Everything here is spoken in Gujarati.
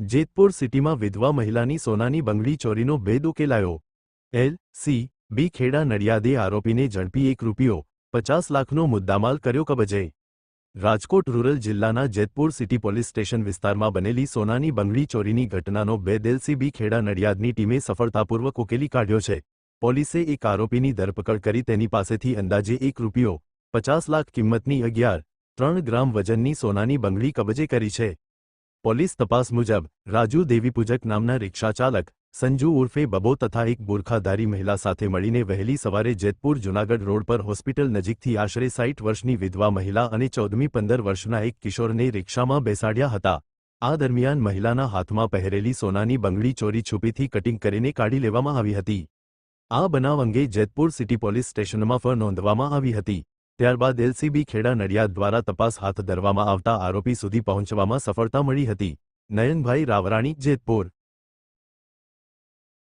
જેતપુર સિટીમાં વિધવા મહિલાની સોનાની બંગડી ચોરીનો ભેદ ઉકેલાયો। એલ.સી.બી. ખેડા નડિયાદે આરોપીને ઝડપી ₹1.50 લાખનો મુદ્દામાલ કર્યો કબજે। રાજકોટ રૂરલ જિલ્લાના જેતપુર સિટી પોલીસ સ્ટેશન વિસ્તારમાં બનેલી સોનાની બંગડી ચોરીની ઘટનાનો ભેદ એલ.સી.બી. ખેડા નડિયાદની ટીમે સફળતાપૂર્વક ઉકેલી કાઢ્યો છે। પોલીસે એક આરોપીની ધરપકડ કરી તેની પાસેથી અંદાજે ₹1.50 લાખ કિંમતની 11.3 ગ્રામ વજનની સોનાની બંગડી કબજે કરી છે। પોલીસ તપાસ મુજબ રાજુ દેવીપૂજક નામના રિક્ષાચાલક સંજુ ઉર્ફે બબો તથા એક બુરખાધારી મહિલા સાથે મળીને વહેલી સવારે જેતપુર જૂનાગઢ રોડ પર હોસ્પિટલ નજીકથી આશરે 60 વર્ષની વિધવા મહિલા અને 14-15 વર્ષના એક કિશોરને રિક્ષામાં બેસાડ્યા હતા। આ દરમિયાન મહિલાના હાથમાં પહેરેલી સોનાની બંગડી ચોરી છુપીથી કટિંગ કરીને કાઢી લેવામાં આવી હતી। આ બનાવ અંગે જેતપુર સિટી પોલીસ સ્ટેશનમાં ફરિયાદ નોંધવામાં આવી હતી। ત્યારબાદ એલ.સી.બી. ખેડા નડિયાદ દ્વારા તપાસ હાથ ધરવામાં આવતા આરોપી સુધી પહોંચવામાં સફળતા મળી હતી। નયનભાઈ રાવરાણી, જેતપુર।